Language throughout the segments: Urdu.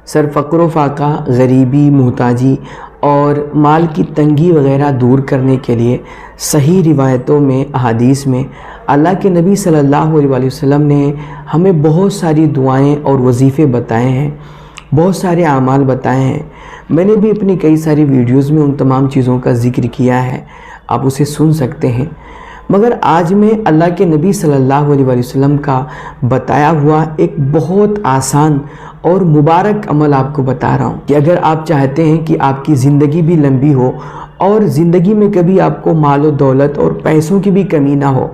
سر فقر و فاقہ، غریبی، محتاجی اور مال کی تنگی وغیرہ دور کرنے کے لیے صحیح روایتوں میں، احادیث میں اللہ کے نبی صلی اللہ علیہ وسلم نے ہمیں بہت ساری دعائیں اور وظیفے بتائے ہیں، بہت سارے اعمال بتائے ہیں۔ میں نے بھی اپنی کئی ساری ویڈیوز میں ان تمام چیزوں کا ذکر کیا ہے، آپ اسے سن سکتے ہیں۔ مگر آج میں اللہ کے نبی صلی اللہ علیہ وسلم کا بتایا ہوا ایک بہت آسان اور مبارک عمل آپ کو بتا رہا ہوں کہ اگر آپ چاہتے ہیں کہ آپ کی زندگی بھی لمبی ہو اور زندگی میں کبھی آپ کو مال و دولت اور پیسوں کی بھی کمی نہ ہو،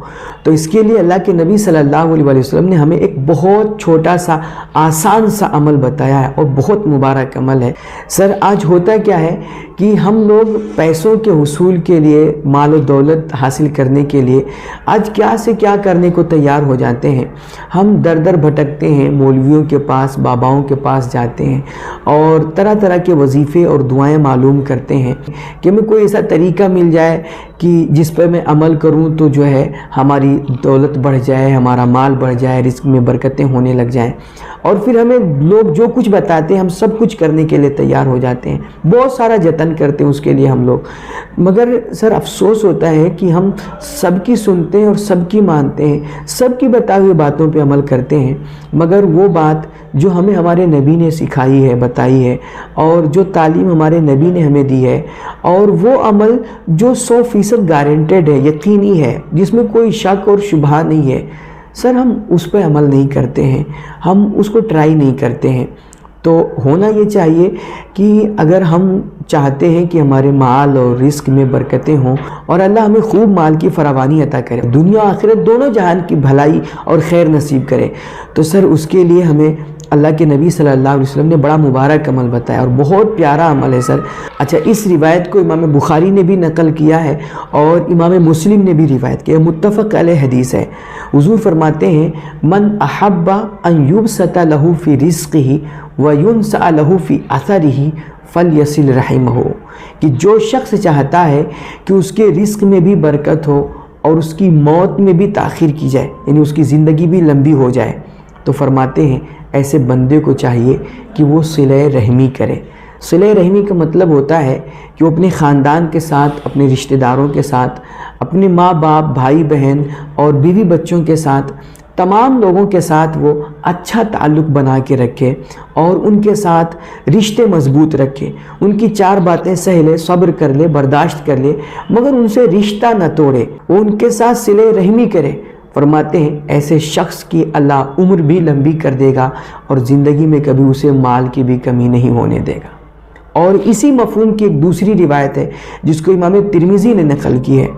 تو اس کے لیے اللہ کے نبی صلی اللہ علیہ وسلم نے ہمیں ایک بہت چھوٹا سا آسان سا عمل بتایا ہے اور بہت مبارک عمل ہے۔ سر آج ہوتا کیا ہے کہ ہم لوگ پیسوں کے حصول کے لیے، مال و دولت حاصل کرنے کے لیے آج کیا سے کیا کرنے کو تیار ہو جاتے ہیں۔ ہم در در بھٹکتے ہیں، مولویوں کے پاس، باباؤں کے پاس جاتے ہیں اور طرح طرح کے وظیفے اور دعائیں معلوم کرتے ہیں کہ ہمیں کوئی ایسا طریقہ مل جائے کہ جس پر میں عمل کروں تو جو ہے ہماری دولت بڑھ جائے، ہمارا مال بڑھ جائے، رزق میں برکتیں ہونے لگ جائیں، اور پھر ہمیں لوگ جو کچھ بتاتے ہیں ہم سب کچھ کرنے کے لیے تیار ہو جاتے ہیں، بہت سارا جتن کرتے ہیں اس کے لیے ہم لوگ۔ مگر سر افسوس ہوتا ہے کہ ہم سب کی سنتے ہیں اور سب کی مانتے ہیں، سب کی بتائی ہوئی باتوں پہ عمل کرتے ہیں، مگر وہ بات جو ہمیں ہمارے نبی نے سکھائی ہے، بتائی ہے، اور جو تعلیم ہمارے نبی نے ہمیں دی ہے، اور وہ عمل جو 100% گارنٹیڈ ہے، یقینی ہے، جس میں کوئی شک اور شبہ نہیں ہے، سر ہم اس پہ عمل نہیں کرتے ہیں، ہم اس کو ٹرائی نہیں کرتے ہیں۔ تو ہونا یہ چاہیے کہ اگر ہم چاہتے ہیں کہ ہمارے مال اور رزق میں برکتیں ہوں اور اللہ ہمیں خوب مال کی فراوانی عطا کرے، دنیا آخرت دونوں جہان کی بھلائی اور خیر نصیب کرے، تو سر اس کے لیے ہمیں اللہ کے نبی صلی اللہ علیہ وسلم نے بڑا مبارک عمل بتایا اور بہت پیارا عمل ہے سر۔ اچھا، اس روایت کو امام بخاری نے بھی نقل کیا ہے اور امام مسلم نے بھی روایت کیا ہے، متفق علیہ حدیث ہے۔ حضور فرماتے ہیں، من احب ان یبسط لہ فی رزقہ وینسأ لہ فی اثرہ فلیصل رحمہ، کہ جو شخص چاہتا ہے کہ اس کے رزق میں بھی برکت ہو اور اس کی موت میں بھی تاخیر کی جائے، یعنی اس کی زندگی بھی لمبی ہو جائے، تو فرماتے ہیں ایسے بندے کو چاہیے کہ وہ صلہ رحمی کرے۔ صلہ رحمی کا مطلب ہوتا ہے کہ وہ اپنے خاندان کے ساتھ، اپنے رشتہ داروں کے ساتھ، اپنے ماں باپ، بھائی بہن اور بیوی بچوں کے ساتھ، تمام لوگوں کے ساتھ وہ اچھا تعلق بنا کے رکھے اور ان کے ساتھ رشتے مضبوط رکھے، ان کی 4 باتیں سہ لے، صبر کر لے، برداشت کر لے، مگر ان سے رشتہ نہ توڑے، وہ ان کے ساتھ صلہ رحمی کرے۔ فرماتے ہیں ایسے شخص کی اللہ عمر بھی لمبی کر دے گا اور زندگی میں کبھی اسے مال کی بھی کمی نہیں ہونے دے گا۔ اور اسی مفہوم کی ایک دوسری روایت ہے جس کو امام ترمذی نے نقل کی ہے۔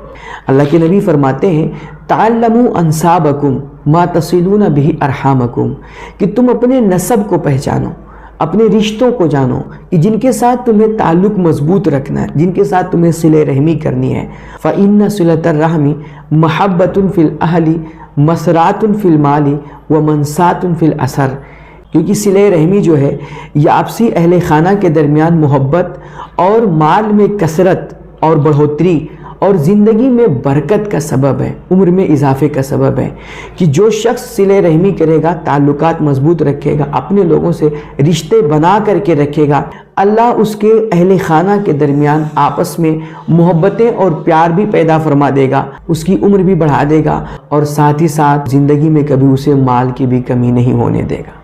اللہ کے نبی فرماتے ہیں، تعلموا انسابکم ما تصلون بہ ارحامکم، کہ تم اپنے نسب کو پہچانو، اپنے رشتوں کو جانو کہ جن کے ساتھ تمہیں تعلق مضبوط رکھنا ہے، جن کے ساتھ تمہیں صلہ رحمی کرنی ہے۔ فإن صلة الرحم محبۃ فی الاہل مسرات فی المال ومنسات فی الاثر، کیونکہ صلہ رحمی جو ہے یہ آپسی اہل خانہ کے درمیان محبت اور مال میں کثرت اور بڑھوتری اور زندگی میں برکت کا سبب ہے، عمر میں اضافے کا سبب ہے، کہ جو شخص صلہ رحمی کرے گا، تعلقات مضبوط رکھے گا، اپنے لوگوں سے رشتے بنا کر کے رکھے گا، اللہ اس کے اہل خانہ کے درمیان آپس میں محبتیں اور پیار بھی پیدا فرما دے گا، اس کی عمر بھی بڑھا دے گا، اور ساتھ ہی ساتھ زندگی میں کبھی اسے مال کی بھی کمی نہیں ہونے دے گا۔